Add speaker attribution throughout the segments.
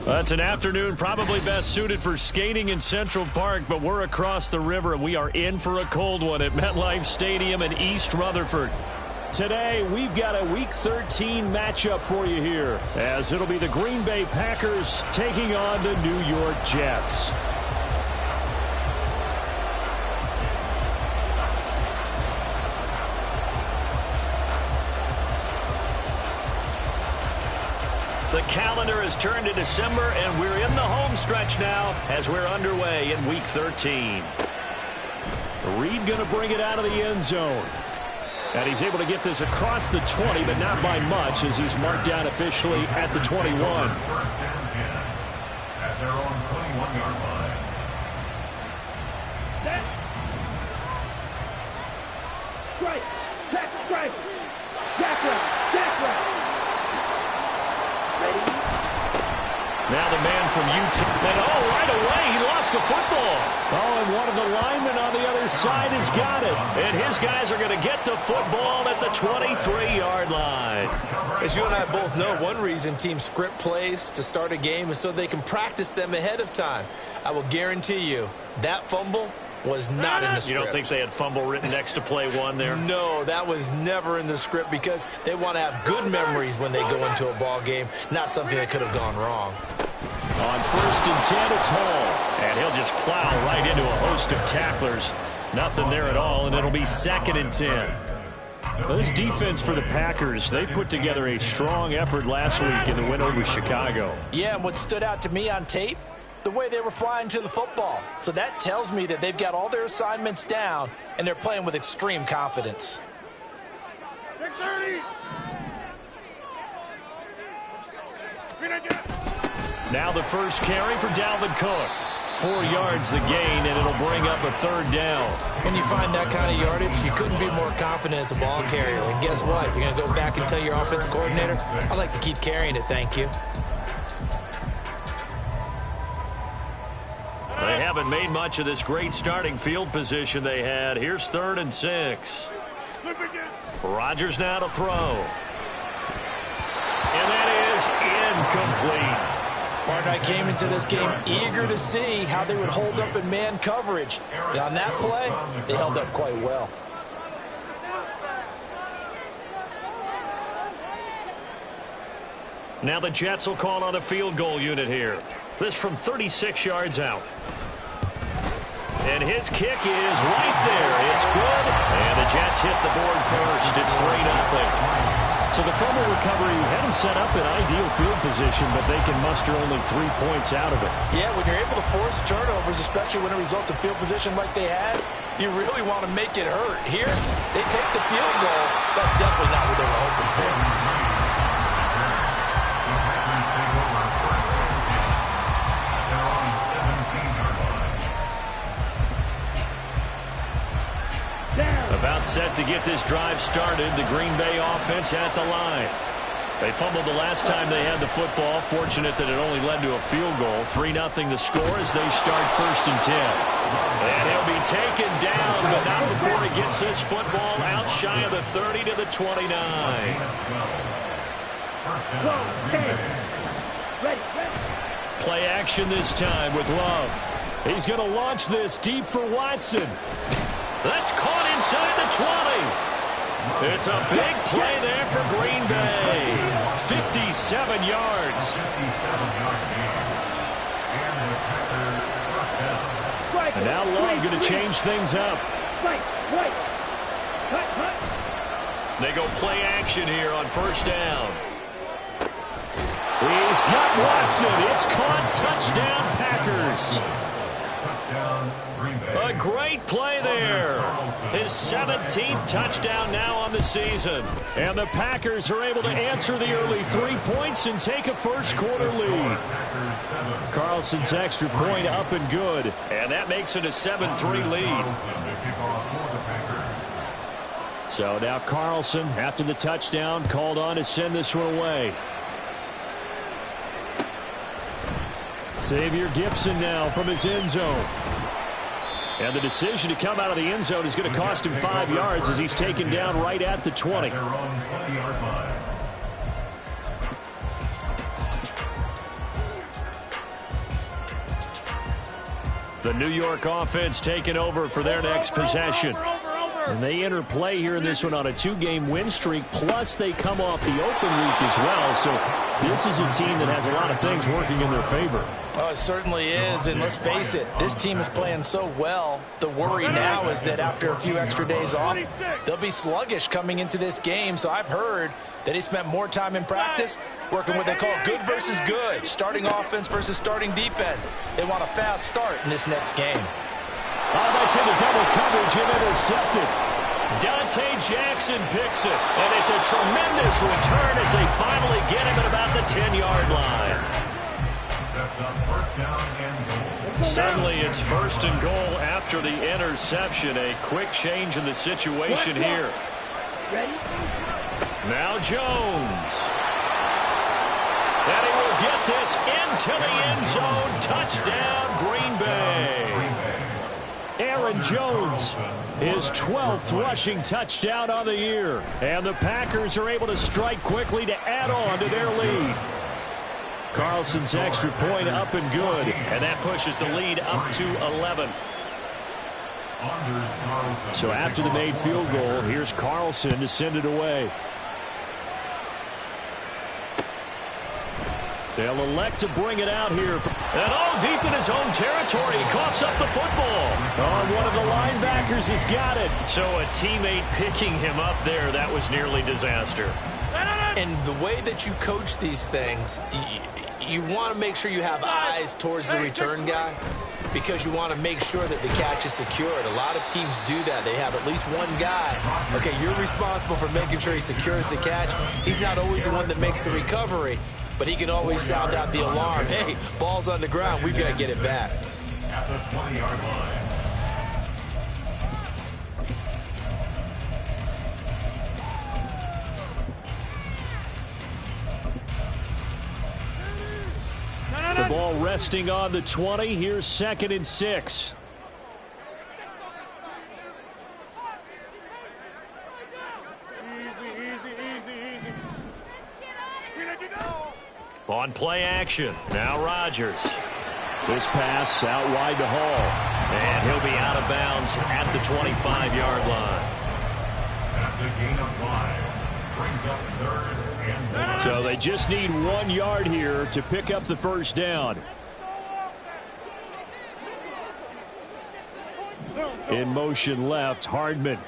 Speaker 1: That's an afternoon probably best suited for skating in Central Park, but we're across the river and we are in for a cold one at MetLife Stadium in East Rutherford. Today, we've got a Week 13 matchup for you here, as it'll be the Green Bay Packers taking on the New York Jets. The calendar has turned to December, and we're in the home stretch now as we're underway in Week 13. Reed going to bring it out of the end zone. And he's able to get this across the 20, but not by much, as he's marked down officially at the 21.
Speaker 2: First down 10 at their own 21-yard line.
Speaker 3: Set. Strike. Jack strike. Jack right. Jack right. Ready?
Speaker 1: Now the man from Utah. And right away, he lost the football. And one of the linemen on the other side has got it. And his guys are going to get the football at the 23-yard line.
Speaker 4: As you and I both know, one reason teams script plays to start a game is so they can practice them ahead of time. I will guarantee you that fumble was not in the script.
Speaker 1: You don't think they had fumble written next to play one there?
Speaker 4: No, that was never in the script, because they want to have good memories when they go into a ball game, not something that could have gone wrong.
Speaker 1: On 1st and 10, it's Hall. And he'll just plow right into a host of tacklers. Nothing there at all, and it'll be 2nd and 10. This defense for the Packers, they put together a strong effort last week in the win over Chicago.
Speaker 4: Yeah, and what stood out to me on tape, the way they were flying to the football. So that tells me that they've got all their assignments down, and they're playing with extreme confidence.
Speaker 3: 630.
Speaker 1: Now the first carry for Dalvin Cook. 4 yards the gain, and it'll bring up a 3rd down.
Speaker 4: When you find that kind of yardage, you couldn't be more confident as a ball carrier. And guess what? You're going to go back and tell your offensive coordinator, I'd like to keep carrying it, thank you.
Speaker 1: They haven't made much of this great starting field position they had. Here's 3rd and 6. Rodgers now to throw. And that is incomplete.
Speaker 4: Partner, I came into this game eager to see how they would hold up in man coverage. And on that play, they held up quite well.
Speaker 1: Now the Jets will call on a field goal unit here. This from 36 yards out. And his kick is right there. It's good. And the Jets hit the board first. It's 3-0. So the fumble recovery had them set up in ideal field position, but they can muster only 3 points out of it.
Speaker 4: Yeah, when you're able to force turnovers, especially when it results in field position like they had, you really want to make it hurt. Here, they take the field goal. That's definitely not what they were hoping for.
Speaker 1: About set to get this drive started. The Green Bay offense at the line. They fumbled the last time they had the football. Fortunate that it only led to a field goal. 3-0 the score as they start 1st and 10. And he'll be taken down, but not before he gets this football out shy of the 30 to the 29. Play action this time with Love. He's going to launch this deep for Watson. That's caught inside the 20. It's a big play there for Green Bay. 57 yards. And now Love going to change things up. They go play action here on 1st down. He's got Watson. It's caught. Touchdown, Packers. A great play there. His 17th touchdown now on the season. And the Packers are able to answer the early 3 points and take a first-quarter lead. Carlson's extra point up and good. And that makes it a 7-3 lead. So now Carlson, after the touchdown, called on to send this one away. Xavier Gipson now from his end zone. And the decision to come out of the end zone is going to cost him 5 yards as he's taken down right at the 20. The New York offense taking over for their next possession. And they enter play here in this one on a 2-game win streak, plus they come off the open week as well. So this is a team that has a lot of things working in their favor.
Speaker 4: Oh, it certainly is, and let's face it, this team is playing so well. The worry now is that after a few extra days off, they'll be sluggish coming into this game. So I've heard that he spent more time in practice working what they call good versus good, starting offense versus starting defense. They want a fast start in this next game.
Speaker 1: Oh, that's into double coverage and intercepted. Dante Jackson picks it, and it's a tremendous return as they finally get him at about the 10-yard line.
Speaker 2: Sets up first down and goal.
Speaker 1: Suddenly it's first and goal after the interception. A quick change in the situation here. Now Jones. And he will get this into the end zone. Touchdown, Green Bay. Aaron Jones, his 12th rushing touchdown on the year. And the Packers are able to strike quickly to add on to their lead. Carlson's extra point up and good. And that pushes the lead up to 11. So after the made field goal, here's Carlson to send it away. They'll elect to bring it out here. And all deep in his own territory. He coughs up the football. Oh, one of the linebackers has got it. So a teammate picking him up there, that was nearly disaster.
Speaker 4: And the way that you coach these things, you want to make sure you have eyes towards the return guy because you want to make sure that the catch is secured. A lot of teams do that. They have at least one guy. Okay, you're responsible for making sure he secures the catch. He's not always the one that makes the recovery, but he can always sound out the alarm. Hey, ball's on the ground. We've got to get it back.
Speaker 2: At the 20-yard line.
Speaker 1: The ball resting on the 20. Here's 2nd and 6. On play action. Now Rodgers. This pass out wide to Hall. And he'll be out of bounds at the 25-yard line.
Speaker 2: That's a gain of 5. Brings up 3rd and 1.
Speaker 1: So they just need 1 yard here to pick up the first down. In motion left, Hardman.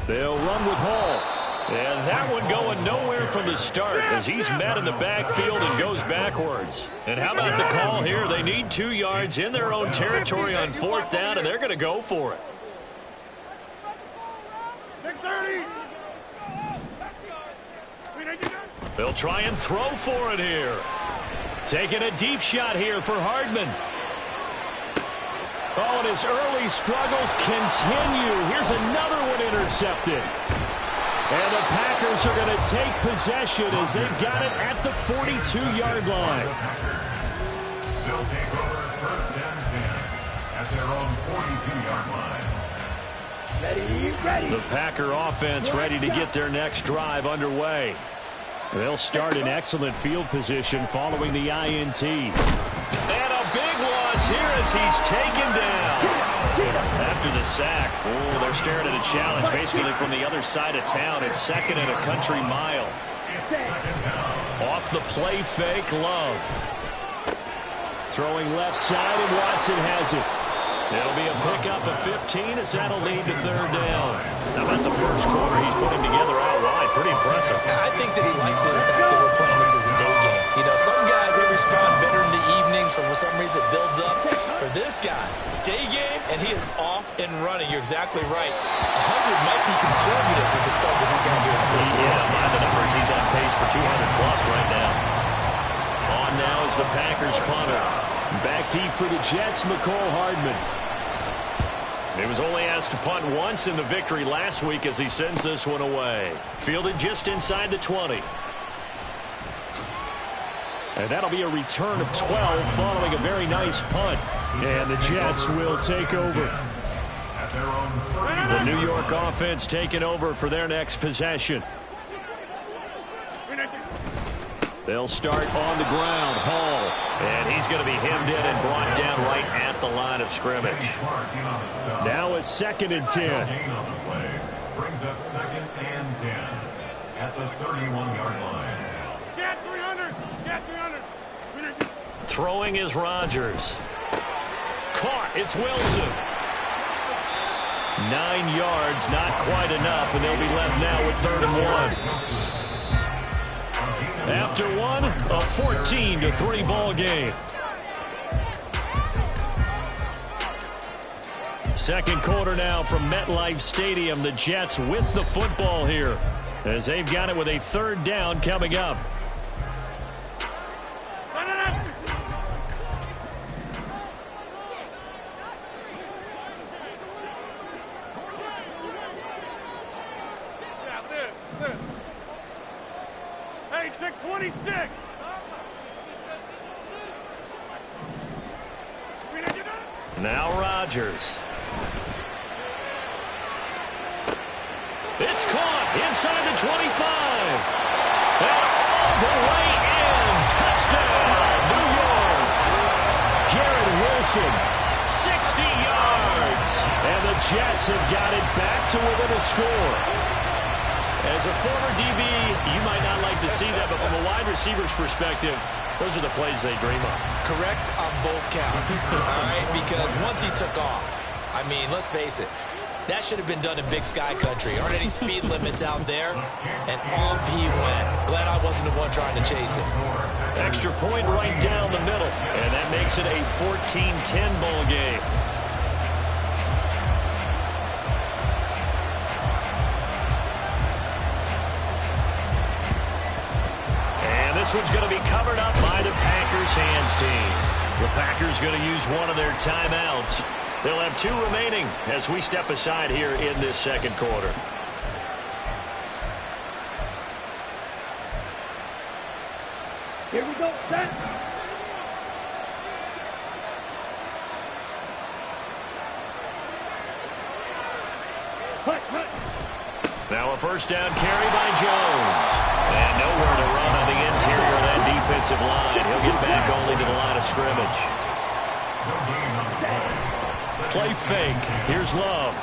Speaker 1: They'll run with Hall. And that one going nowhere from the start as he's met in the backfield and goes backwards. And how about the call here? They need 2 yards in their own territory on 4th down, and they're going to go for it. They'll try and throw for it here. Taking a deep shot here for Hardman. Oh, and his early struggles continue. Here's another one intercepted. And the Packers are going to take possession as they've got it at the 42-yard line.
Speaker 2: They'll take over first and 10 at their own 42-yard line.
Speaker 3: Ready.
Speaker 1: The Packer offense ready to get their next drive underway. They'll start in excellent field position following the INT. And a big loss here as he's taken down. After the sack, oh, they're staring at a challenge basically from the other side of town. It's 2nd and a country mile. Off the play fake, Love. Throwing left side, and Watson has it. It'll be a pickup of 15 as that'll lead to 3rd down. How about the first quarter he's putting together out wide? Pretty impressive.
Speaker 4: I think that he likes the fact that we're playing this as a day game. You know, some guys, they respond better in the evenings. For some reason, it builds up. For this guy, day game, and he is off and running. You're exactly right. 100 might be conservative with the start that he's had here in the first quarter.
Speaker 1: Yeah, by the numbers, he's on pace for 200-plus right now. On now is the Packers punter. Back deep for the Jets, McCole Hardman. He was only asked to punt once in the victory last week as he sends this one away. Fielded just inside the 20. And that'll be a return of 12 following a very nice punt. And the Jets will take over. The New York offense taking over for their next possession. They'll start on the ground. Hall. And he's going to be hemmed in and brought down right at the line of scrimmage. Now a 2nd and 10.
Speaker 2: Brings up 2nd and 10 at the 31-yard line.
Speaker 3: Get 300. Get 300.
Speaker 1: Throwing is Rodgers. Caught. It's Wilson. 9 yards, not quite enough, and they'll be left now with 3rd and 1. After one, a 14-3 ball game. Second quarter now from MetLife Stadium. The Jets with the football here as they've got it with a 3rd down coming up.
Speaker 3: Hey, take 26.
Speaker 1: Now Rodgers. It's caught inside the 25. And all the way in. Touchdown, New York. Garrett Wilson, 60 yards. And the Jets have got it back to within a score. As a former DB, you might not like to see that, but from a wide receiver's perspective, those are the plays they dream of.
Speaker 4: Correct on both counts, all right? Because once he took off, I mean, let's face it, that should have been done in Big Sky Country. Aren't any speed limits out there? And off he went. Glad I wasn't the one trying to chase him.
Speaker 1: Extra point right down the middle, and that makes it a 14-10 ball game. This one's going to be covered up by the Packers hands team. The Packers going to use one of their timeouts. They'll have 2 remaining as we step aside here in this second quarter.
Speaker 3: Here we go. Set. Cut.
Speaker 1: Now a 1st down carry by Jones. And nowhere to run on the interior of that defensive line. He'll get back only to the line of scrimmage. Play fake. Here's Love.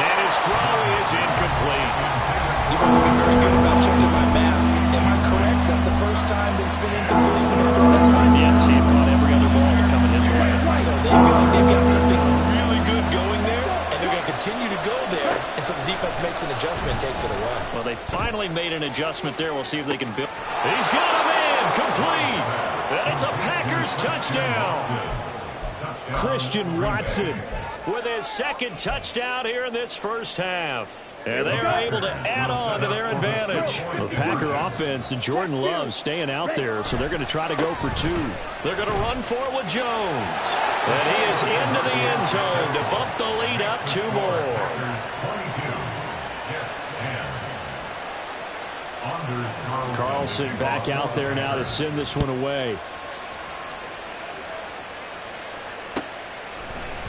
Speaker 1: And his throw is incomplete.
Speaker 4: You've always been very good about checking my math. Am I correct? That's the first time that it's been incomplete when they're throwing it to him?
Speaker 1: Yes, he had caught every other ball coming his way.
Speaker 4: So they feel like they've got something really good going there, and they're going to continue to go there until the defense makes an adjustment and takes it away.
Speaker 1: Well, they finally made an adjustment there. We'll see if they can build. He's got him in. Complete. And it's a Packers touchdown. Christian Watson with his 2nd touchdown here in this first half. And they are able to add on to their advantage. The Packer offense and Jordan Love staying out there, so they're going to try to go for 2. They're going to run for it with Jones. And he is into the end zone to bump the lead up 2 more. Carlson back out there now to send this one away.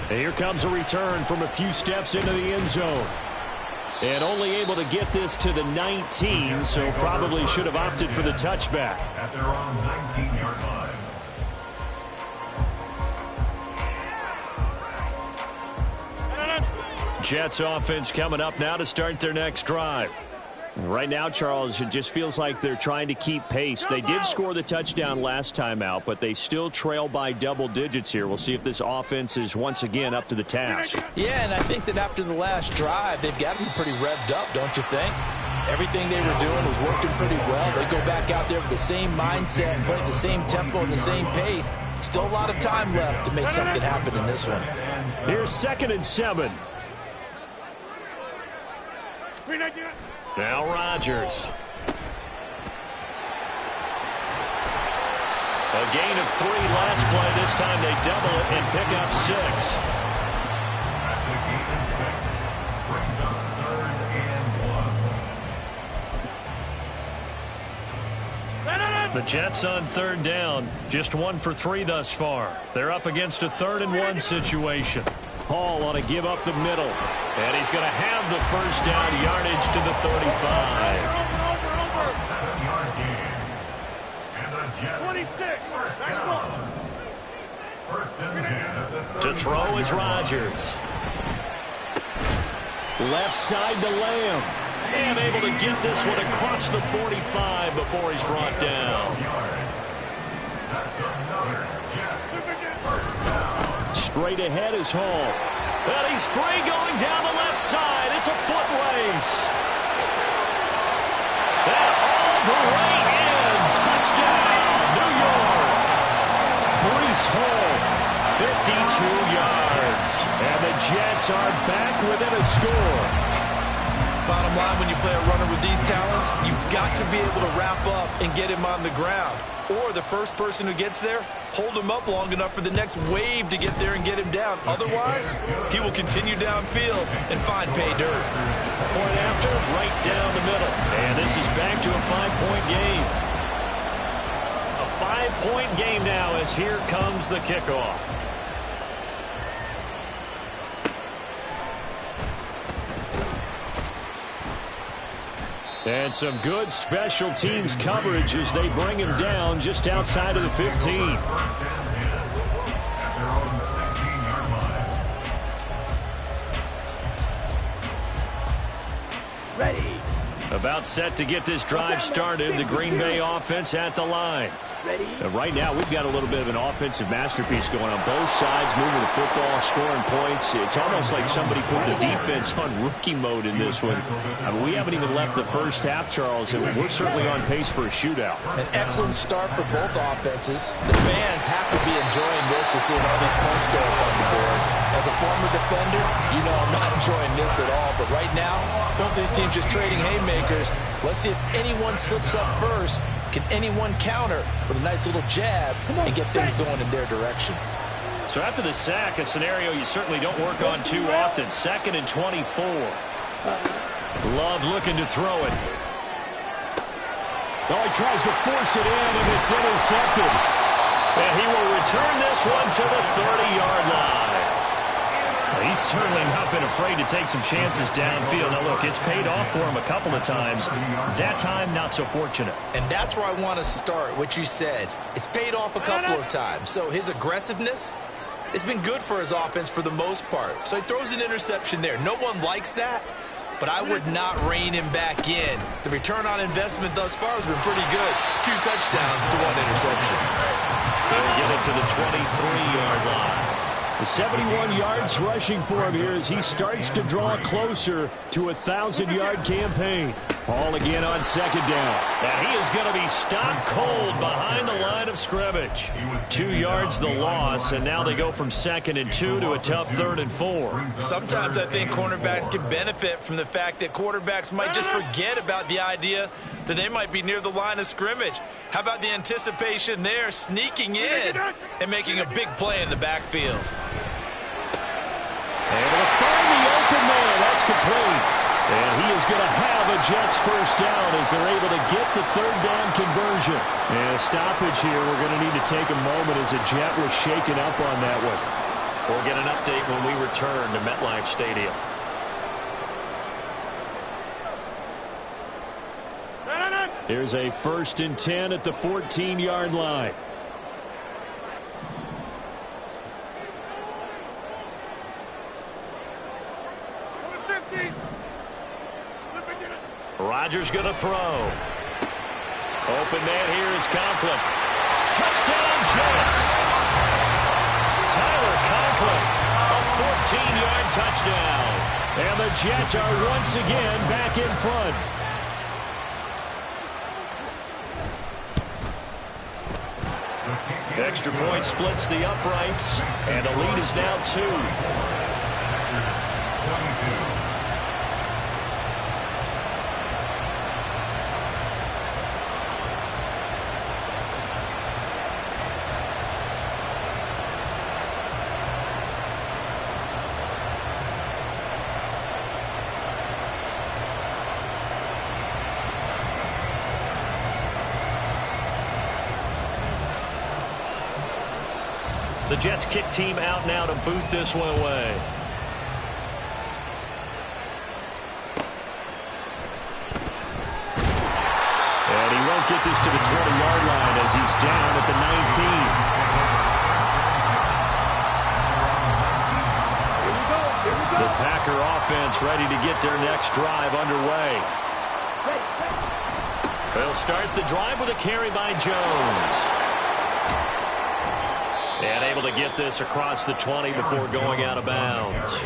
Speaker 1: And here comes a return from a few steps into the end zone. And only able to get this to the 19, so probably should have opted for the touchback.
Speaker 2: At their own 19-yard line.
Speaker 1: Jets offense coming up now to start their next drive. Right now, Charles, it just feels like they're trying to keep pace. They did score the touchdown last time out, but they still trail by double digits here. We'll see if this offense is once again up to the task.
Speaker 4: Yeah, and I think that after the last drive, they've got to be pretty revved up, don't you think? Everything they were doing was working pretty well. They go back out there with the same mindset, playing the same tempo and the same pace. Still a lot of time left to make something happen in this one.
Speaker 1: Here's 2nd and 7. Now Rodgers. A gain of 3 last play. This time they double it and pick up 6.
Speaker 2: That's a gain of 6. Brings up 3rd and 1.
Speaker 1: The Jets on 3rd down. Just 1 for 3 thus far. They're up against a 3rd and 1 situation. Hall on a give up the middle. And he's going to have the 1st down, yardage to the 35. To throw is Rodgers. Left side to Lamb. And able to get this one across the 45 before he's brought down. Straight ahead is Hall. And he's free going down the left side. It's a foot race. And all the way in. Touchdown, New York. Breece Hall, 52 yards. And the Jets are back within a score.
Speaker 4: Bottom line, when you play a runner with these talents, you've got to be able to wrap up and get him on the ground. Or the first person who gets there, hold him up long enough for the next wave to get there and get him down. Otherwise, he will continue downfield and find pay dirt.
Speaker 1: Point after, right down the middle. And this is back to a 5-point game. A 5-point game now as here comes the kickoff. And some good special teams coverage as they bring him down just outside of the 15.
Speaker 3: Ready.
Speaker 1: About set to get this drive started. The Green Bay offense at the line.
Speaker 3: Ready.
Speaker 1: Right now, we've got a little bit of an offensive masterpiece going on both sides, moving the football, scoring points. It's almost like somebody put the defense on rookie mode in this one. I mean, we haven't even left the first half, Charles, and we're certainly on pace for a shootout.
Speaker 4: An excellent start for both offenses. The fans have to be enjoying this to see all these points go up on the board. As a former defender, you know I'm not enjoying this at all. But right now, both these teams just trading haymakers. Let's see if anyone slips up first. Can anyone counter with a nice little jab and get things going in their direction?
Speaker 1: So after the sack, a scenario you certainly don't work on too often. 2nd and 24. Love looking to throw it. Oh, he tries to force it in, and it's intercepted. And he will return this one to the 30-yard line. He's certainly not been afraid to take some chances downfield. Now, look, it's paid off for him a couple of times. That time, not so fortunate.
Speaker 4: And that's where I want to start, what you said. It's paid off a couple of times. So his aggressiveness has been good for his offense for the most part. So he throws an interception there. No one likes that, but I would not rein him back in. The return on investment thus far has been pretty good. 2 touchdowns to 1 interception.
Speaker 1: He'll get it to the 23-yard line. 71 yards rushing for him here as he starts to draw closer to a 1,000-yard campaign. All again on 2nd down. And he is going to be stopped cold behind the line of scrimmage. 2 yards the loss, and now they go from 2nd and 2 to a tough 3rd and 4.
Speaker 4: Sometimes I think cornerbacks can benefit from the fact that quarterbacks might just forget about the idea that they might be near the line of scrimmage. How about the anticipation there, sneaking in and making a big play in the backfield?
Speaker 1: Able to find the open man. That's complete. And he is going to have a Jets first down as they're able to get the 3rd down conversion. And a stoppage here. We're going to need to take a moment as a Jet was shaken up on that one. We'll get an update when we return to MetLife Stadium. Here's a 1st and 10 at the 14-yard line. Rodgers going to throw. Open man here is Conklin. Touchdown, Jets. Tyler Conklin, a 14-yard touchdown. And the Jets are once again back in front. Extra point splits the uprights, and the lead is now 2. The Jets kick team out now to boot this one away. And he won't get this to the 20-yard line as he's down at the 19. The Packer offense ready to get their next drive underway. They'll start the drive with a carry by Jones. And able to get this across the 20 before going out of bounds.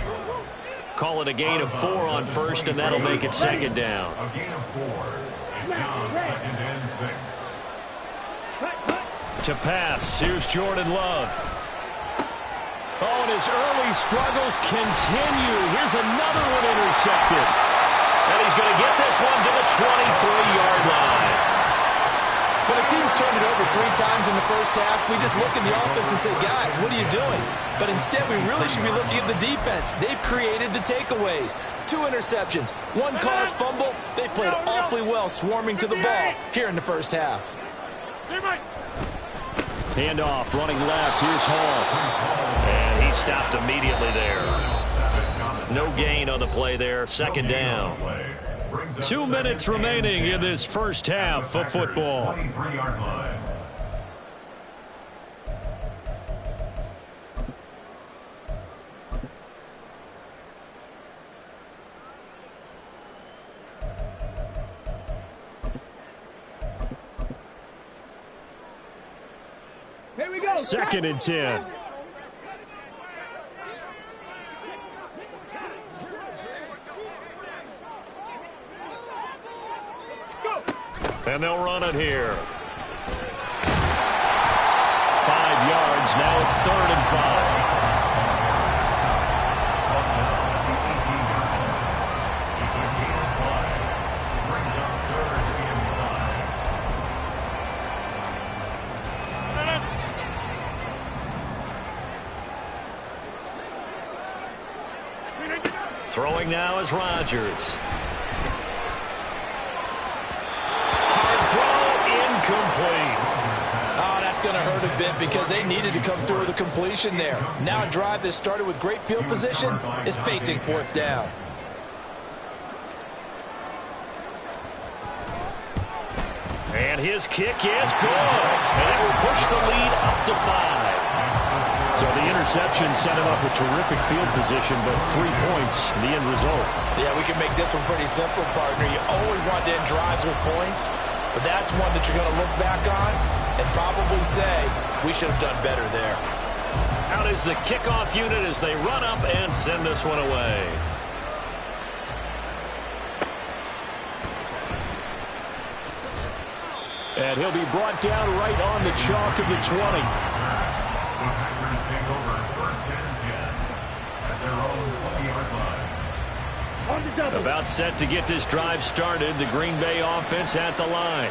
Speaker 1: Call it a gain of 4 on first, and that'll make it second down.
Speaker 2: A gain of 4. It's now 2nd and 6.
Speaker 1: To pass, here's Jordan Love. Oh, and his early struggles continue. Here's another one intercepted. And he's going to get this one to the 23-yard line.
Speaker 4: When a team's turned it over 3 times in the first half, we just look at the offense and say, guys, what are you doing? But instead, we really should be looking at the defense. They've created the takeaways. 2 interceptions, 1 caused fumble. They played awfully well swarming to the ball here in the first half.
Speaker 1: Handoff, running left. Here's Hall. And he stopped immediately there. No gain on the play there. Second down. 2 minutes remaining in this first half of football.
Speaker 2: 23-yard line.
Speaker 3: Here we go.
Speaker 1: 2nd and 10. And they'll run it here. 5 yards. Now it's 3rd and 5. Throwing now is Rodgers. Complete.
Speaker 4: Oh, that's going to hurt a bit because they needed to come through with a completion there. Now a drive that started with great field position is facing 4th down.
Speaker 1: And his kick is good. And it will push the lead up to 5. So the interception set him up with terrific field position, but 3 points, the end result.
Speaker 4: Yeah, we can make this one pretty simple, partner. You always want to end drives with points. But that's one that you're going to look back on and probably say, we should have done better there.
Speaker 1: Out is the kickoff unit as they run up and send this one away. And he'll be brought down right on the chalk of the 20.
Speaker 2: The Packers take over 1st and 10 at their own 20-yard line.
Speaker 1: About set to get this drive started. The Green Bay offense at the line.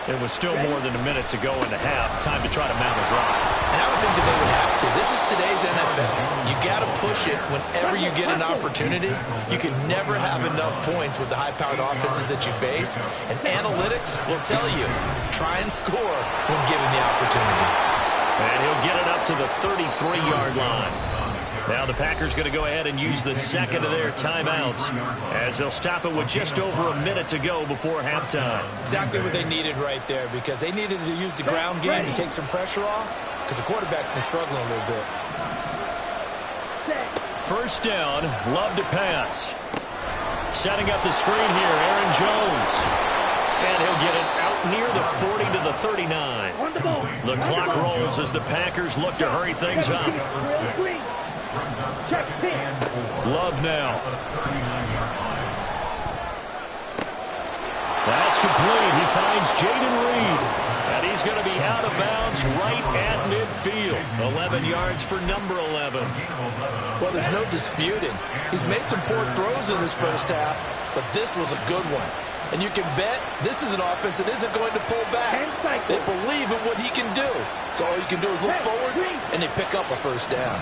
Speaker 1: It was still more than a minute to go in the half. Time to try to mount a drive.
Speaker 4: And I would think that they would have to. This is today's NFL. You got to push it whenever you get an opportunity. You can never have enough points with the high-powered offenses that you face. And analytics will tell you, try and score when given the opportunity.
Speaker 1: And he'll get it up to the 33-yard line. Now the Packers going to go ahead and use the second of their timeouts as they'll stop it with just over a minute to go before halftime.
Speaker 4: Exactly what they needed right there because they needed to use the ground game to take some pressure off because the quarterback's been struggling a little bit.
Speaker 1: First down, Love to pass. Setting up the screen here, Aaron Jones. And he'll get it out near the 40 to the 39. The clock rolls as the Packers look to hurry things up. Love now. That's complete. He finds Jaden Reed. And he's going to be out of bounds right at midfield. 11 yards for number 11.
Speaker 4: Well, there's no disputing. He's made some poor throws in this first half, but this was a good one. And you can bet this is an offense that isn't going to pull back. They believe in what he can do. So all you can do is look forward, and they pick up a first down.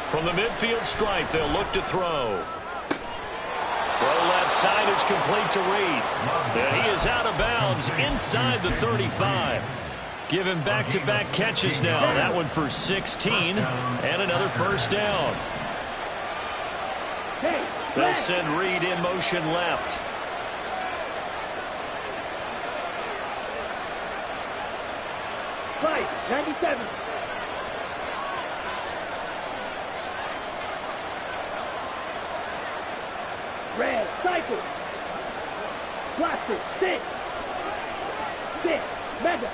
Speaker 1: From the midfield stripe, they'll look to throw. Throw left side is complete to Reed. Then he is out of bounds inside the 35. Give him back-to-back catches now. That one for 16 and another first down. They'll send Reed in motion left.
Speaker 3: Right, 97. Red, cycle. Blaster, stick. Stick, mega.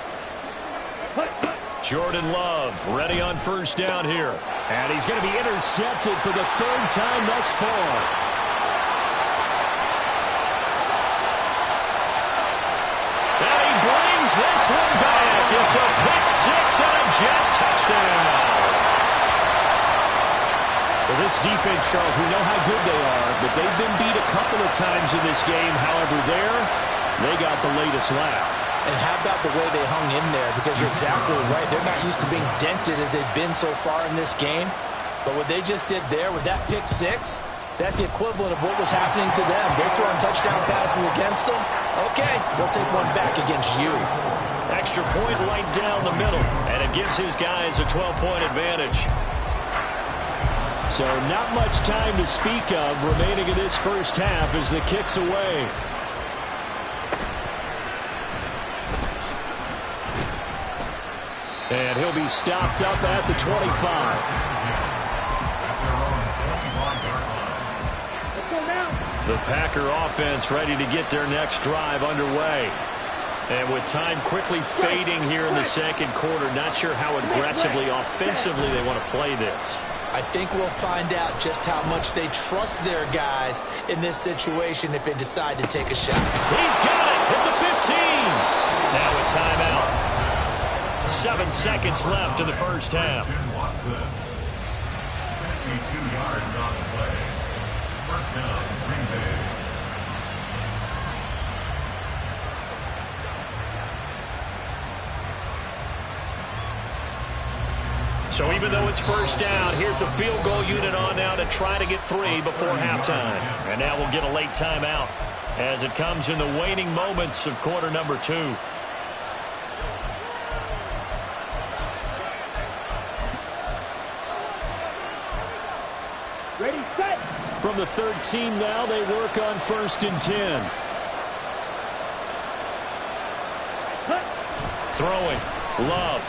Speaker 3: Hut, hut.
Speaker 1: Jordan Love ready on first down here. And he's going to be intercepted for the third time thus far. And he brings this one back. It's a pick six and a jet touchdown. Well, this defense, Charles, we know how good they are, but they've been beat a couple of times in this game. However, they got the latest laugh.
Speaker 4: And how about the way they hung in there? Because you're exactly right. They're not used to being dented as they've been so far in this game. But what they just did there with that pick six, that's the equivalent of what was happening to them. They're throwing touchdown passes against them. Okay, we'll take one back against you.
Speaker 1: Extra point right down the middle, and it gives his guys a 12-point advantage. So not much time to speak of remaining in this first half as the kick's away. And he'll be stopped up at the 25. The Packer offense ready to get their next drive underway. And with time quickly fading here in the second quarter, not sure how aggressively, offensively they want to play this.
Speaker 4: I think we'll find out just how much they trust their guys in this situation if they decide to take a shot.
Speaker 1: He's got it at the 15. Now a timeout. 7 seconds left in the first half.
Speaker 2: 62 yards on the play. First down, Green Bay.
Speaker 1: So even though it's first down, here's the field goal unit on now to try to get 3 before halftime. And now we'll get a late timeout as it comes in the waning moments of quarter number 2.
Speaker 3: Ready, set.
Speaker 1: From the 13 now, they work on 1st and 10.
Speaker 3: Hut.
Speaker 1: Throwing. Love.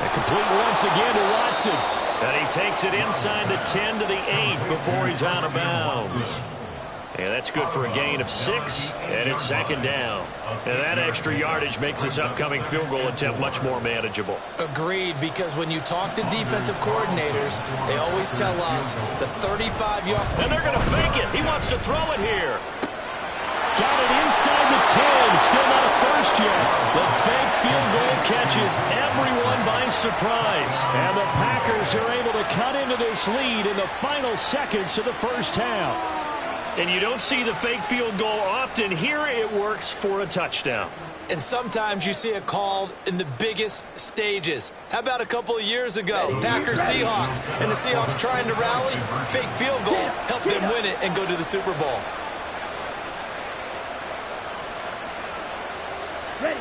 Speaker 1: And complete once again to Watson. And he takes it inside the 10 to the 8 before he's out of bounds. And that's good for a gain of 6, and it's second down. And that extra yardage makes this upcoming field goal attempt much more manageable.
Speaker 4: Agreed, because when you talk to defensive coordinators, they always tell us the 35-yard...
Speaker 1: And they're going to fake it. He wants to throw it here. Got it inside the 10. Still not a first yet. The fake field goal catches everyone by surprise. And the Packers are able to cut into this lead in the final seconds of the first half. And you don't see the fake field goal often. Here it works for a touchdown.
Speaker 4: And sometimes you see it called in the biggest stages. How about a couple of years ago, Packers-Seahawks, and the Seahawks trying to rally? Fake field goal helped them win it and go to the Super Bowl.
Speaker 3: Ready.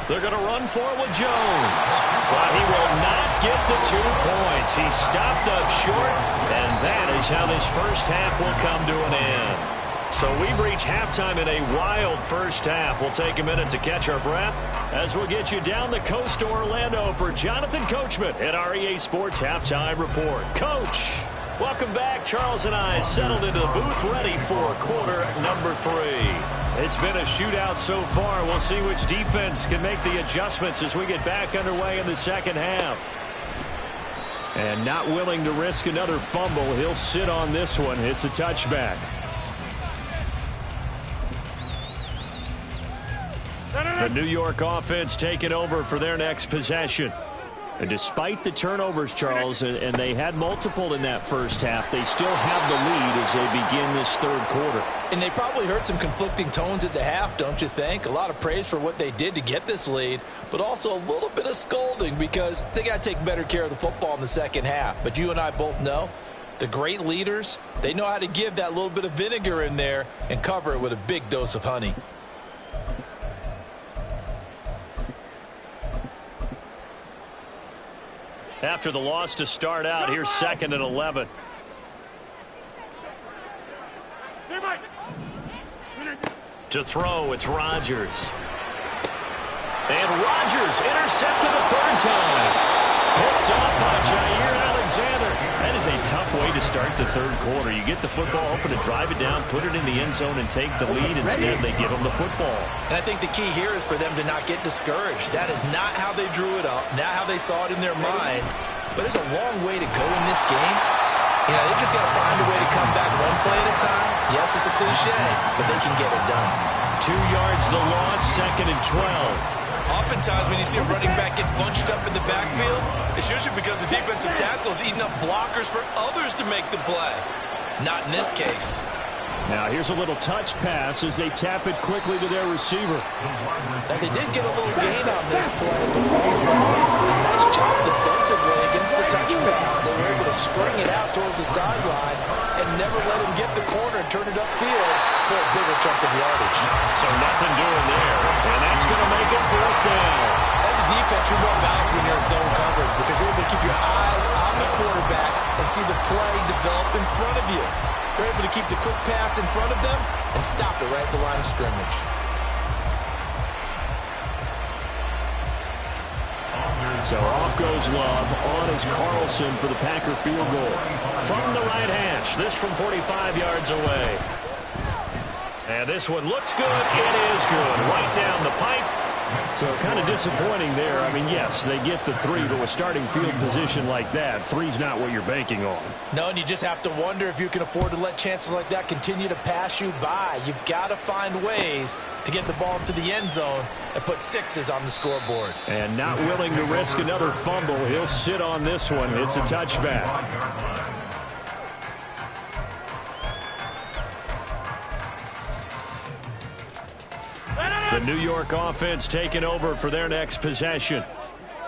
Speaker 1: They're going to run for it with Jones. But he will not get the 2 points. He's stopped up short, and that is how this first half will come to an end. So we've reached halftime in a wild first half. We'll take a minute to catch our breath as we'll get you down the coast to Orlando for Jonathan Coachman at our EA Sports Halftime Report. Coach, welcome back. Charles and I settled into the booth ready for quarter number 3. It's been a shootout so far. We'll see which defense can make the adjustments as we get back underway in the second half. And not willing to risk another fumble, he'll sit on this one. It's a touchback. The New York offense taking over for their next possession. And despite the turnovers, Charles, and they had multiple in that first half, they still have the lead as they begin this third quarter.
Speaker 4: And they probably heard some conflicting tones at the half, don't you think? A lot of praise for what they did to get this lead, but also a little bit of scolding because they got to take better care of the football in the second half. But you and I both know the great leaders, they know how to give that little bit of vinegar in there and cover it with a big dose of honey.
Speaker 1: After the loss to start out, here's 2nd and 11. To throw, it's Rodgers. And Rodgers intercepted the 3rd time. Picked up by Jair Alexander. That is a tough way to start the third quarter. You get the football, hoping to drive it down, put it in the end zone, and take the lead. Instead, they give them the football.
Speaker 4: And I think the key here is for them to not get discouraged. That is not how they drew it up, not how they saw it in their minds. But there's a long way to go in this game. You know, they've just got to find a way to come back one play at a time. Yes, it's a cliche, but they can get it done.
Speaker 1: 2 yards the loss, 2nd and 12.
Speaker 4: Oftentimes when you see a running back get bunched up in the backfield, it's usually because the defensive tackle is eating up blockers for others to make the play. Not in this case.
Speaker 1: Now here's a little touch pass as they tap it quickly to their receiver.
Speaker 4: Now they did get a little gain on this play, but a nice job defensively against the touch pass. They were able to string it out towards the sideline and never let him get the corner and turn it upfield for a bigger chunk of yardage.
Speaker 1: So nothing doing there, and that's going to make it 4th down.
Speaker 4: As a defense, you're more balanced when you're in zone coverage because you're able to keep your eyes on the quarterback and see the play develop in front of you. You're able to keep the quick pass in front of them and stop it right at the line of scrimmage.
Speaker 1: So off goes Love. On is Carlson for the Packer field goal. From the right hash. This from 45 yards away. And this one looks good. It is good. Right down the pipe. So kind of disappointing there. I mean, yes, they get the 3, but with starting field position like that, 3's not what you're banking on.
Speaker 4: No, and you just have to wonder if you can afford to let chances like that continue to pass you by. You've got to find ways to get the ball to the end zone and put 6s on the scoreboard.
Speaker 1: And not willing to risk another fumble. He'll sit on this one. It's a touchback. The New York offense taking over for their next possession.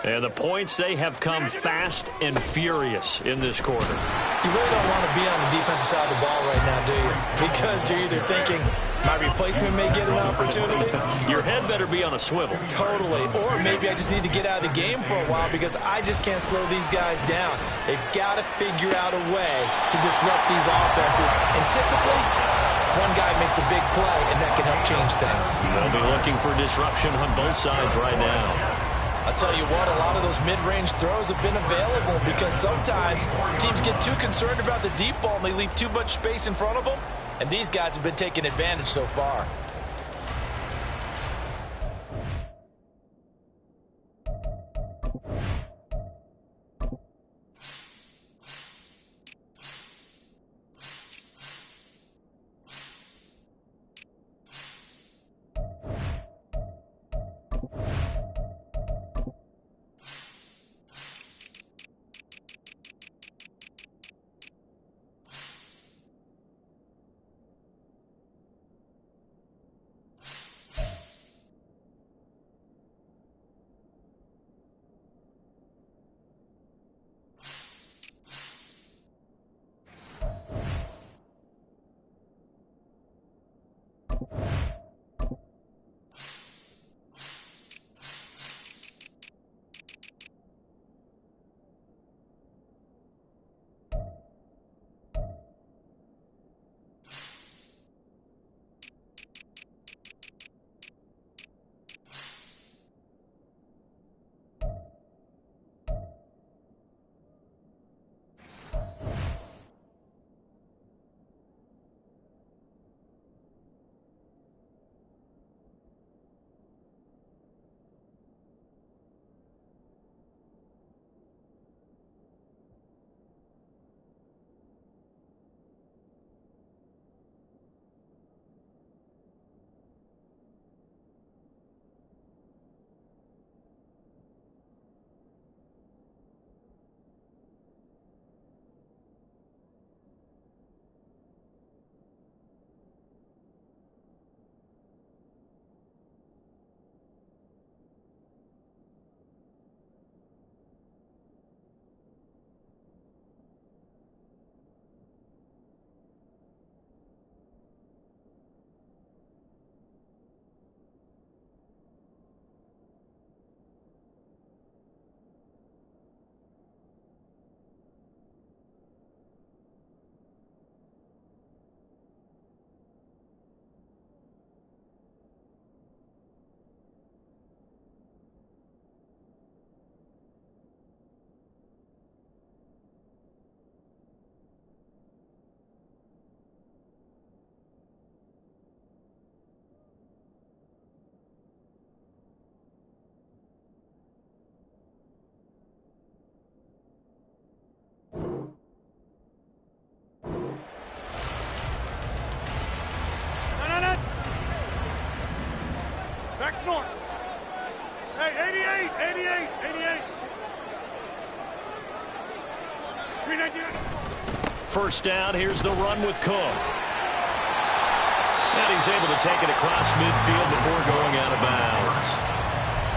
Speaker 1: And the points, they have come fast and furious in this quarter.
Speaker 4: You really don't want to be on the defensive side of the ball right now, do you? Because you're either thinking, my replacement may get an opportunity.
Speaker 1: Your head better be on a swivel.
Speaker 4: Totally. Or maybe I just need to get out of the game for a while because I just can't slow these guys down. They've got to figure out a way to disrupt these offenses. And typically, one guy makes a big play, and that can help change things.
Speaker 1: They'll be looking for disruption on both sides right now.
Speaker 4: I'll tell you what, a lot of those mid-range throws have been available because sometimes teams get too concerned about the deep ball and they leave too much space in front of them, and these guys have been taking advantage so far.
Speaker 3: north. Hey, 88. 399.
Speaker 1: First down, here's the run with Cook. And he's able to take it across midfield before going out of bounds.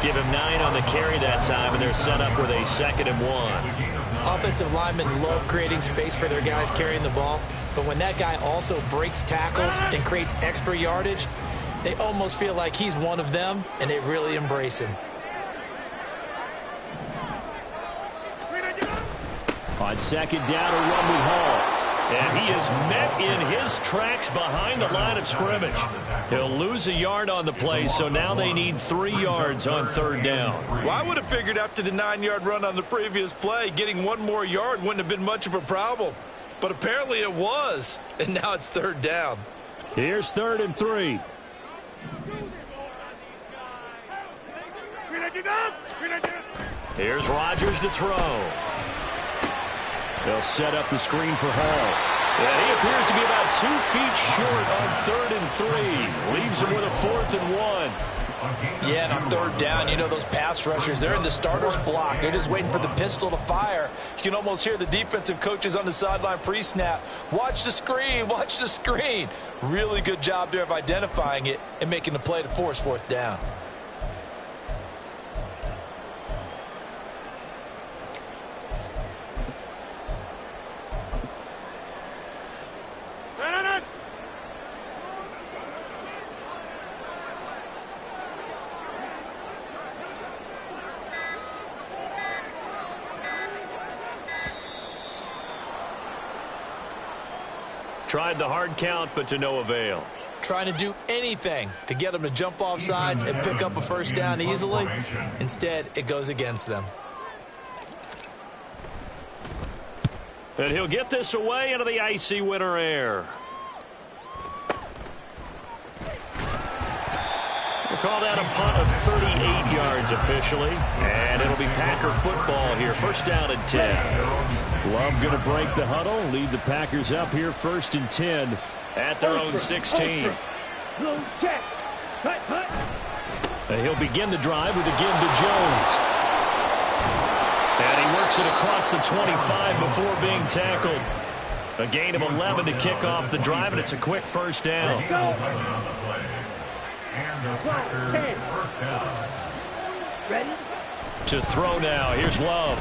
Speaker 1: Give him 9 on the carry that time, and they're set up with a 2nd and 1.
Speaker 4: Offensive linemen love creating space for their guys carrying the ball, but when that guy also breaks tackles and creates extra yardage, they almost feel like he's one of them, and they really embrace him.
Speaker 1: On 2nd down, a run with Hall. And he is met in his tracks behind the line of scrimmage. He'll lose a yard on the play, so now they need 3 yards on 3rd down.
Speaker 5: Well, I would have figured after the 9-yard run on the previous play, getting 1 more yard wouldn't have been much of a problem. But apparently it was, and now it's 3rd down.
Speaker 1: Here's 3rd and 3. Here's Rodgers to throw. They'll set up the screen for Hall. And he appears to be about 2 feet short on 3rd and 3. Leaves him with a 4th and 1.
Speaker 6: Yeah, and on 3rd down, you know those pass rushers, they're in the starter's block. They're just waiting for the pistol to fire. You can almost hear the defensive coaches on the sideline pre-snap. Watch the screen, watch the screen. Really good job there of identifying it and making the play to force 4th down.
Speaker 1: Tried the hard count, but to no avail.
Speaker 4: Trying to do anything to get them to jump off sides and pick up a 1st down easily. Instead, it goes against them.
Speaker 1: And he'll get this away into the icy winter air. We'll call that a punt of 38 yards officially. And it'll be Packer football here. 1st down and 10. Love going to break the huddle, lead the Packers up here 1st and 10 at their own 16. And he'll begin the drive with a give to Jones. And he works it across the 25 before being tackled. A gain of 11 to kick off the drive, and it's a quick 1st down.
Speaker 3: Ready?
Speaker 1: To throw now. Here's Love.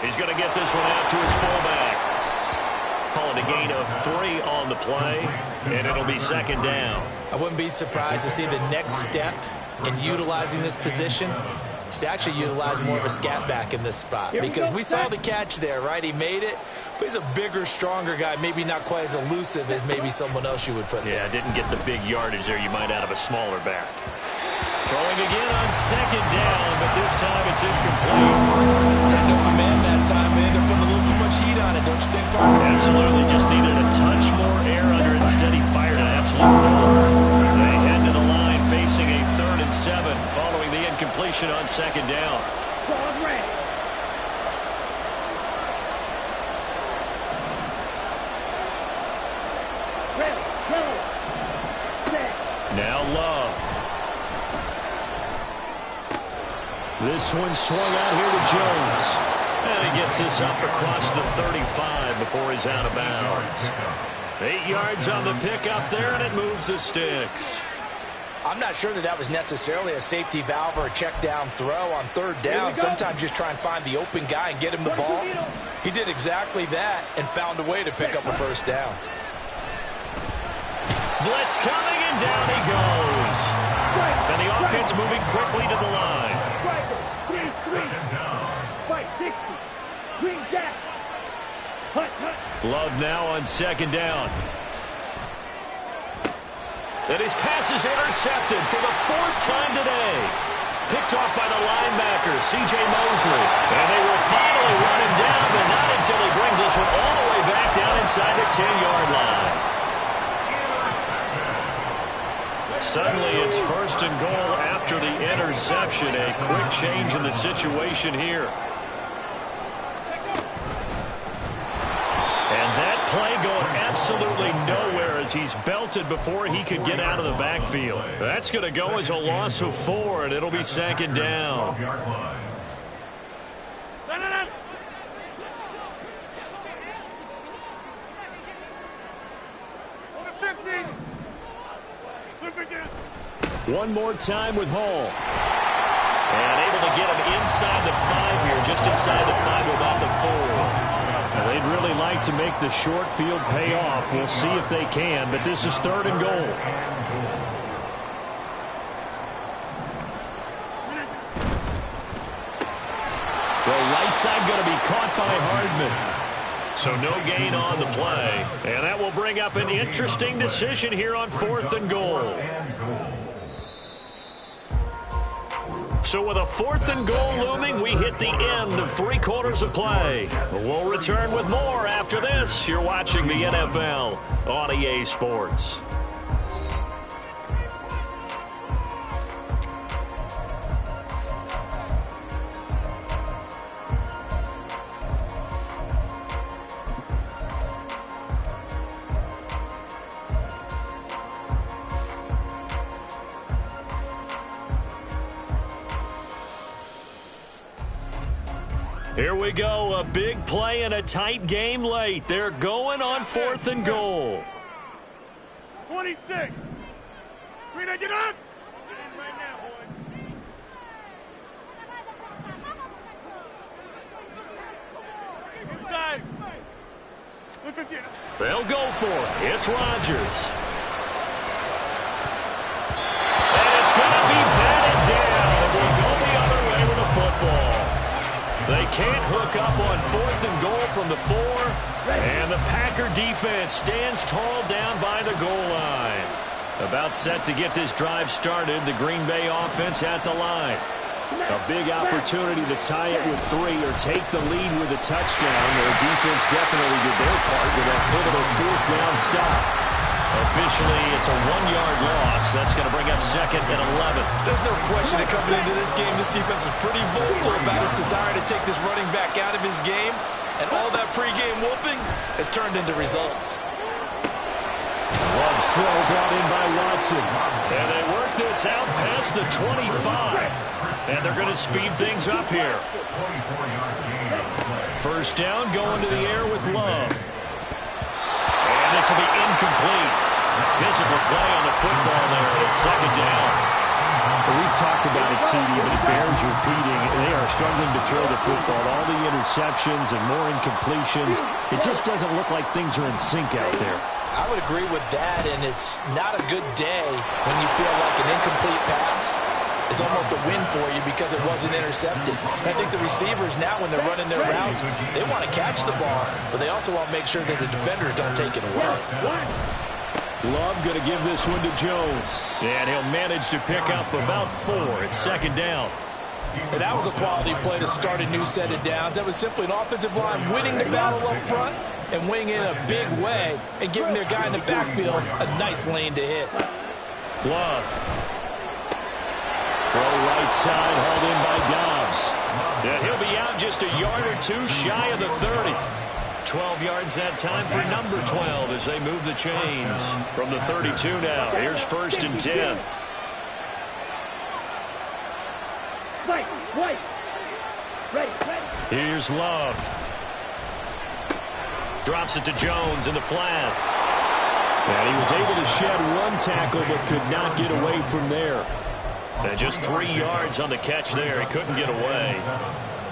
Speaker 1: He's going to get this one out to his fullback. Calling a gain of 3 on the play, and it'll be 2nd down.
Speaker 4: I wouldn't be surprised to see the next step in utilizing this position is to actually utilize more of a scat back in this spot. Because we saw the catch there, right? He made it, but he's a bigger, stronger guy, maybe not quite as elusive as maybe someone else you would put there.
Speaker 1: Yeah, didn't get the big yardage there you might out of a smaller back. Throwing again on 2nd down, but this time it's incomplete.
Speaker 4: Had open man that time. They ended up putting a little too much heat on it, don't you think, Parker?
Speaker 1: Absolutely. Just needed a touch more air under it. Instead, he fired an absolute bullet. They head to the line facing a 3rd and 7 following the incompletion on 2nd down. Now Love. This one swung out here to Jones. And he gets this up across the 35 before he's out of bounds. 8 yards on the pickup there, and it moves the sticks.
Speaker 6: I'm not sure that was necessarily a safety valve or a check down throw on 3rd down. Sometimes just try and find the open guy and get him the ball. He did exactly that and found a way to pick up a 1st down.
Speaker 1: Blitz coming, and down he goes. And the offense moving quickly to the line. Love now on 2nd down. And his pass is intercepted for the 4th time today. Picked off by the linebacker, C.J. Mosley. And they will finally run him down, but not until he brings this one all the way back down inside the 10-yard line. Suddenly it's 1st and goal after the interception. A quick change in the situation here. And that play going absolutely nowhere as as he's belted before he could get out of the backfield. That's going to go as a loss of 4, and it'll be second down.
Speaker 2: 12-yard line.
Speaker 1: One more time with Hall. And able to get him inside the 5 here, just inside the 5, about the 4. Now, they'd really like to make the short field pay off. We'll see if they can, but this is 3rd and goal. Throw right side going to be caught by Hardman. So no gain on the play. And that will bring up an interesting decision here on 4th and goal. So with a 4th and goal looming, we hit the end of 3 quarters of play. We'll return with more after this. You're watching the NFL on EA Sports. Here we go, a big play and a tight game late. They're going on 4th and goal.
Speaker 3: 26. Rita, get up! Right now, boys. Inside. Look at you.
Speaker 1: They'll go for it. It's Rodgers. And it's going to be batted down. We'll go the other way with the football. They can't hook up on 4th and goal from the 4. And the Packer defense stands tall down by the goal line. About set to get this drive started. The Green Bay offense at the line. A big opportunity to tie it with 3 or take the lead with a touchdown. Their defense definitely did their part with that pivotal 4th down stop. Officially, it's a 1-yard loss. That's going to bring up 2nd and 11.
Speaker 5: There's no question that coming into this game, this defense is pretty vocal about his desire to take this running back out of his game. And all that pregame whooping has turned into results.
Speaker 1: Love's throw brought in by Watson. And they work this out past the 25. And they're going to speed things up here.
Speaker 2: 24-yard gain on the play.
Speaker 1: First down, going to the air with Love. And this will be incomplete. Physical play on the football there. It's 2nd down. Well, we've talked about it, CD, but it bears repeating. They are struggling to throw the football. All the interceptions and more incompletions. It just doesn't look like things are in sync out there.
Speaker 6: I would agree with that, and it's not a good day when you feel like an incomplete pass is almost a win for you because it wasn't intercepted. I think the receivers now, when they're running their routes, they want to catch the ball, but they also want to make sure that the defenders don't take it away.
Speaker 1: Love going to give this one to Jones. And he'll manage to pick up about 4. It's 2nd down.
Speaker 6: And that was a quality play to start a new set of downs. That was simply an offensive line winning the battle up front and winning in a big way and giving their guy in the backfield a nice lane to hit.
Speaker 1: Love. Throw right side, hauled in by Dobbs. And he'll be out just a yard or 2 shy of the 30. 12 yards that time for number 12 as they move the chains from the 32 now. Here's 1st and 10.
Speaker 3: Wait. Ready.
Speaker 1: Here's Love. Drops it to Jones in the flat. And he was able to shed 1 tackle but could not get away from there. And just 3 yards on the catch there. He couldn't get away.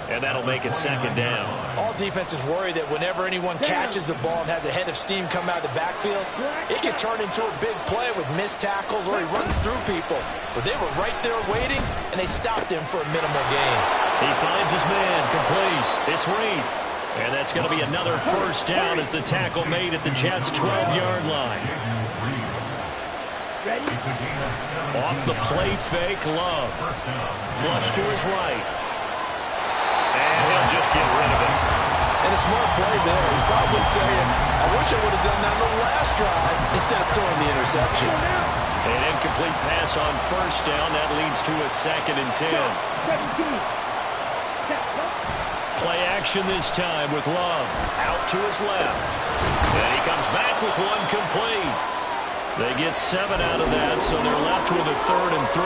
Speaker 1: And that'll make it 2nd down.
Speaker 6: All defenses worry that whenever anyone catches the ball and has a head of steam come out of the backfield, it can turn into a big play with missed tackles or he runs through people. But they were right there waiting, and they stopped him for a minimal gain.
Speaker 1: He finds his man, complete. It's Reed. And that's going to be another 1st down as the tackle made at the Jets' 12-yard line. Off the play fake, Love. Flush to his right. And he'll just get rid of it.
Speaker 6: And a smart play there. He's probably saying, I wish I would have done that on the last drive instead of throwing the interception.
Speaker 1: An incomplete pass on 1st down. That leads to a 2nd and 10. Play action this time with Love. Out to his left. And he comes back with one complete. They get 7 out of that, so they're left with a 3rd and 3.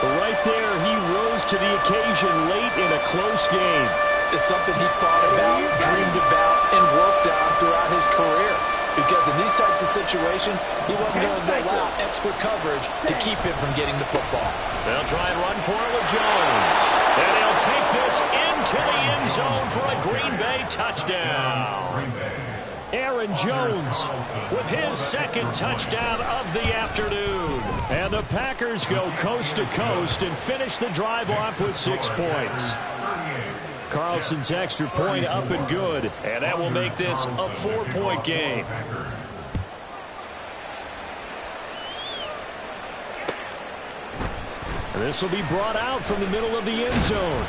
Speaker 1: But right there, he rose to the occasion late in a close game.
Speaker 6: It's something he thought about, dreamed about, and worked on throughout his career. Because in these types of situations, he wasn't going to allow extra coverage to keep him from getting the football.
Speaker 1: They'll try and run for it with Jones. And he'll take this into the end zone for a Green Bay touchdown. Aaron Jones with his 2nd touchdown of the afternoon. And the Packers go coast to coast and finish the drive off with 6 points. Carlson's extra point up and good, and that will make this a 4-point game. And this will be brought out from the middle of the end zone.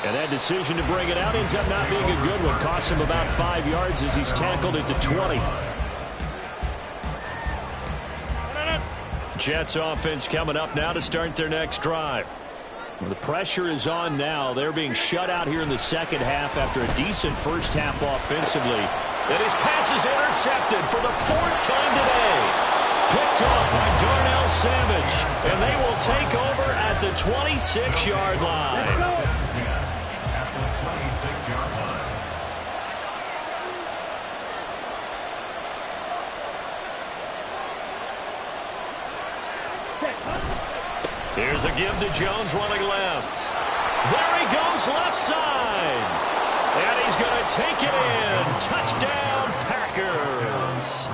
Speaker 1: And that decision to bring it out ends up not being a good one. Cost him about 5 yards as he's tackled it to 20. Jets offense coming up now to start their next drive. The pressure is on now. They're being shut out here in the second half after a decent first half offensively. And his pass is intercepted for the 4th time today. Picked off by Darnell Savage. And they will take over at the 26-yard line. Here's a give to Jones running left. There he goes left side. And he's going to take it in. Touchdown, Packers.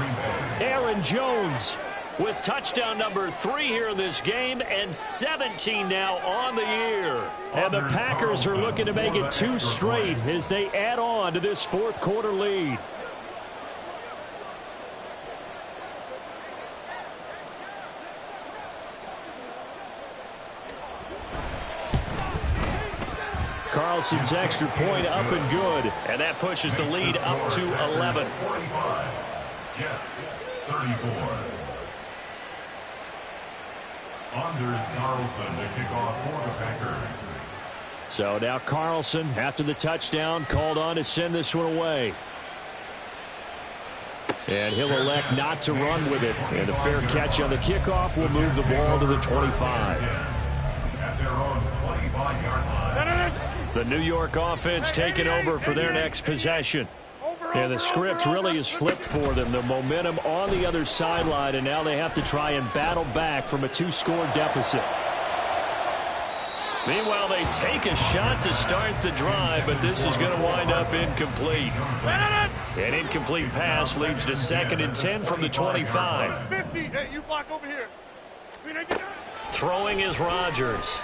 Speaker 1: Aaron Jones with touchdown number 3 here in this game and 17 now on the year. And the Packers are looking to make it 2 straight as they add on to this 4th quarter lead. Carlson's extra point up and good. And that pushes the lead up to 11.
Speaker 2: 45. Jets, 34. Anders Carlson to kick off for the Packers.
Speaker 1: So now Carlson, after the touchdown, called on to send this one away. And he'll elect not to run with it. And a fair catch on the kickoff will move the ball to the 25.
Speaker 2: At their own 25-yard line.
Speaker 1: The New York offense taking over for their next possession. And the script really is flipped for them. The momentum on the other sideline, and now they have to try and battle back from a 2-score deficit. Meanwhile, they take a shot to start the drive, but this is going to wind up incomplete. An incomplete pass leads to 2nd and 10 from the 25.
Speaker 3: 50. Hey, you block over here.
Speaker 1: Throwing is Rodgers.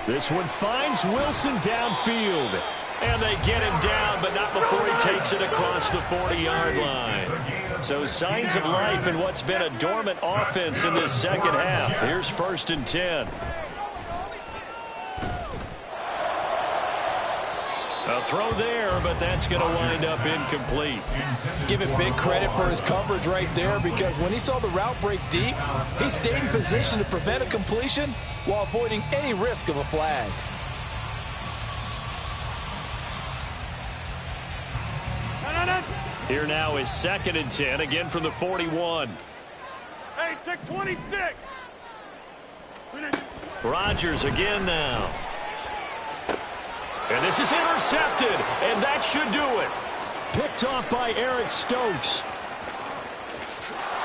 Speaker 1: This one finds Wilson downfield. And they get him down, but not before he takes it across the 40-yard line. So signs of life in what's been a dormant offense in this second half. Here's 1st and 10. A throw there, but that's going to wind up incomplete.
Speaker 6: Give it big credit for his coverage right there, because when he saw the route break deep, he stayed in position to prevent a completion while avoiding any risk of a flag.
Speaker 1: Here now is 2nd and 10, again from the 41.
Speaker 3: Hey, take 26.
Speaker 1: Rodgers again now. And this is intercepted, and that should do it. Picked off by Eric Stokes.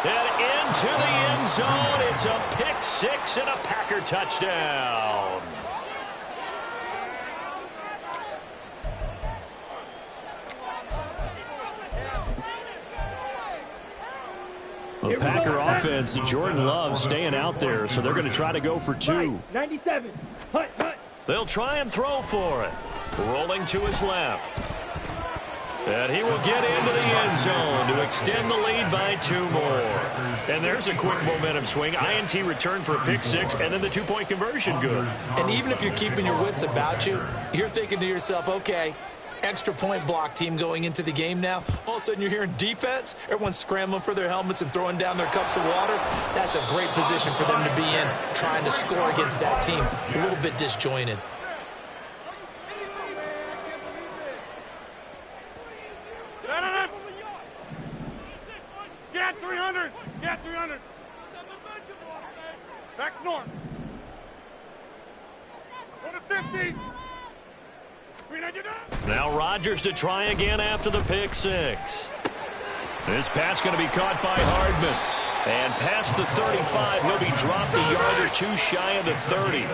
Speaker 1: And into the end zone. It's a pick 6 and a Packer touchdown. The Packer offense, Jordan Love staying out there, so they're going to try to go for 2.
Speaker 3: 97. Hut, hut.
Speaker 1: They'll try and throw for it. Rolling to his left. And he will get into the end zone to extend the lead by 2 more. And there's a quick momentum swing. INT return for a pick 6, and then the 2-point conversion good.
Speaker 4: And even if you're keeping your wits about you, you're thinking to yourself, okay, extra point block team going into the game now. All of a sudden you're hearing defense. Everyone's scrambling for their helmets and throwing down their cups of water. That's a great position for them to be in, trying to score against that team. A little bit disjointed.
Speaker 3: Get 300. 300. Back north. 150. 399.
Speaker 1: Now Rodgers to try again after the pick six. This pass going to be caught by Hardman. And past the 35, he'll be dropped a yard or two shy of the 30.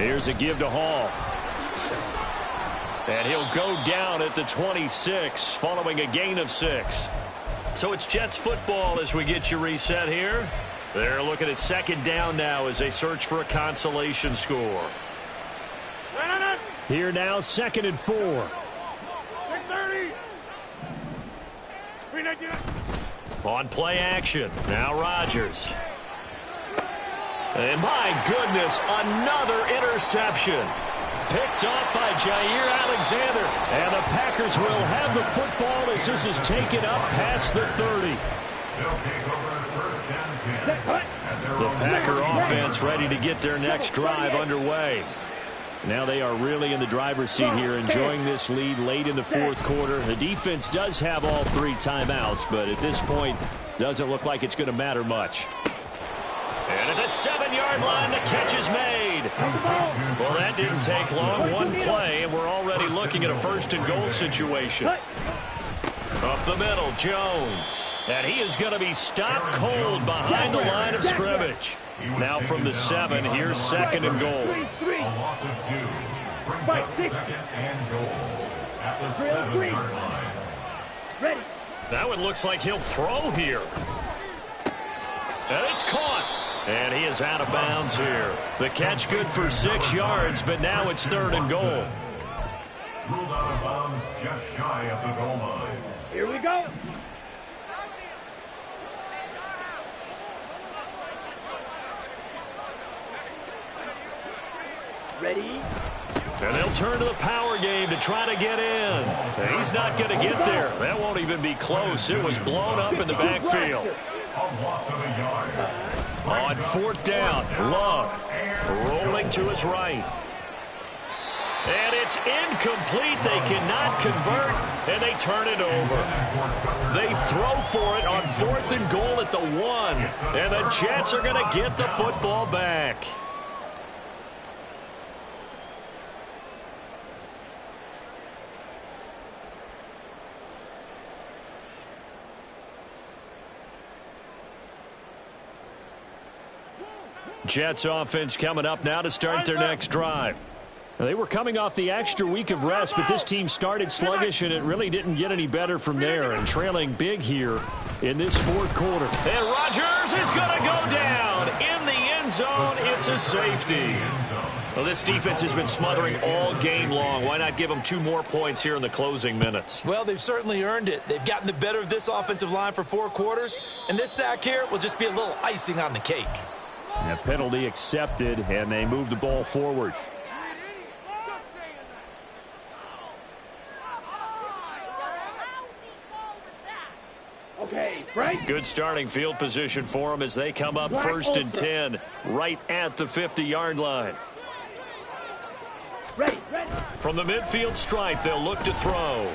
Speaker 1: Here's a give to Hall. And he'll go down at the 26 following a gain of 6. So it's Jets football as we get you reset here. They're looking at second down now as they search for a consolation score. Here now, 2nd and 4.
Speaker 3: 630. 399.
Speaker 1: On play action. Now Rodgers. And my goodness, another interception. Picked off by Jair Alexander. And the Packers will have the football as this is taken up past the 30. The Packer offense ready to get their next drive underway. Now they are really in the driver's seat here, enjoying this lead late in the fourth quarter. The defense does have all 3 timeouts, but at this point, doesn't look like it's going to matter much. And at the 7-yard line, the catch is made. Well, that didn't take long. One play, and we're already looking at a 1st and goal situation. Up the middle, Jones. And he is going to be stopped cold behind the line of scrimmage. Now from the 7, here's 2nd and goal.
Speaker 2: A loss of 2 brings up 2nd and goal at the 7-yard line.
Speaker 3: Ready.
Speaker 1: That one looks like he'll throw here. And it's caught. And he is out of bounds here. The catch good for 6 yards, but now it's 3rd and goal.
Speaker 2: Ruled out of bounds just shy of the goal line.
Speaker 3: Here we go. Ready.
Speaker 1: And they'll turn to the power game to try to get in. And he's not going to get there. That won't even be close. It was blown up in the backfield.
Speaker 2: A loss of a yard.
Speaker 1: On 4th down, Love rolling to his right. And it's incomplete. They cannot convert, and they turn it over. They throw for it on 4th and goal at the 1. And the Jets are going to get the football back. Jets offense coming up now to start their next drive. They were coming off the extra week of rest, but this team started sluggish, and it really didn't get any better from there, and trailing big here in this 4th quarter. And Rodgers is going to go down in the end zone. It's a safety. Well, this defense has been smothering all game long. Why not give them 2 more points here in the closing minutes?
Speaker 4: Well, they've certainly earned it. They've gotten the better of this offensive line for 4 quarters, and this sack here will just be a little icing on the cake.
Speaker 1: A penalty accepted, and they move the ball forward.
Speaker 3: Okay, Frank.
Speaker 1: Good starting field position for them as they come up 1st and 10, right at the 50-yard line.
Speaker 3: Ready, ready.
Speaker 1: From the midfield stripe, they'll look to throw.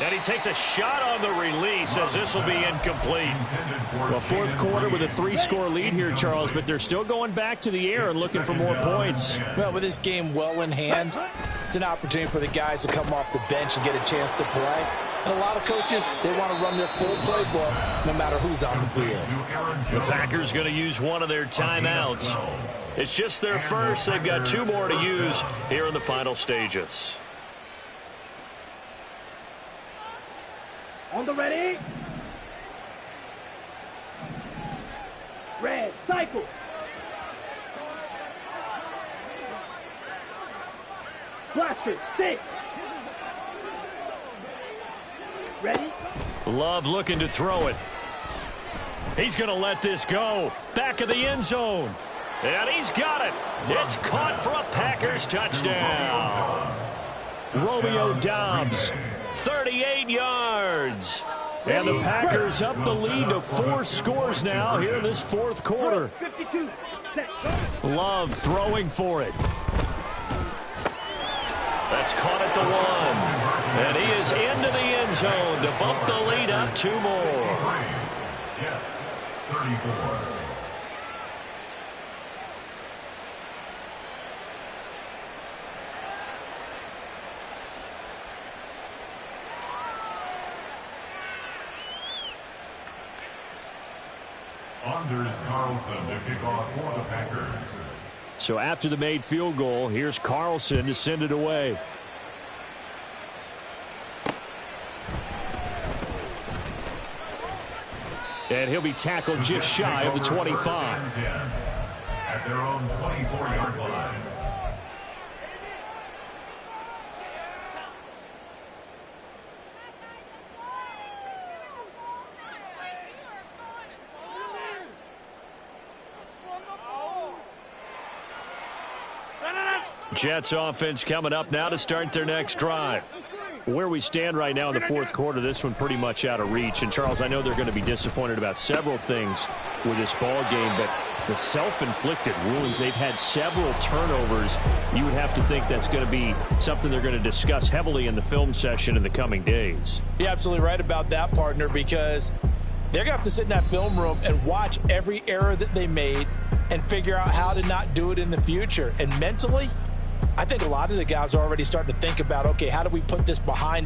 Speaker 1: And he takes a shot on the release as this will be incomplete. Well, 4th quarter with a 3-score lead here, Charles, but they're still going back to the air and looking for more points.
Speaker 6: Well, with this game well in hand, it's an opportunity for the guys to come off the bench and get a chance to play. And a lot of coaches, they want to run their full playbook no matter who's on the field.
Speaker 1: The Packers going to use one of their timeouts. It's just their first. They've got 2 more to use here in the final stages.
Speaker 3: On the ready. Red, cycle. Blaster, 6. Ready.
Speaker 1: Love looking to throw it. He's going to let this go. Back of the end zone. And he's got it. It's caught for a Packers touchdown. Romeo Doubs, 38 yards. And the Packers up the lead to 4 scores now here in this 4th quarter.
Speaker 3: 52.
Speaker 1: Love throwing for it. That's caught at the 1. And he is into the end zone to bump the lead up 2 more.
Speaker 2: Jets, 34. Anders Carlson to kick off for the Packers.
Speaker 1: So after the made field goal, here's Carlson to send it away. And he'll be tackled just shy of the 25.
Speaker 2: At their own 24-yard line.
Speaker 1: Jets offense coming up now to start their next drive. Where we stand right now in the fourth quarter, this one pretty much out of reach. And, Charles, I know they're going to be disappointed about several things with this ball game, but the self-inflicted wounds, they've had several turnovers. You would have to think that's going to be something they're going to discuss heavily in the film session in the coming days.
Speaker 6: You're absolutely right about that, partner, because they're going to have to sit in that film room and watch every error that they made and figure out how to not do it in the future. And mentally, I think a lot of the guys are already starting to think about, okay, how do we put this behind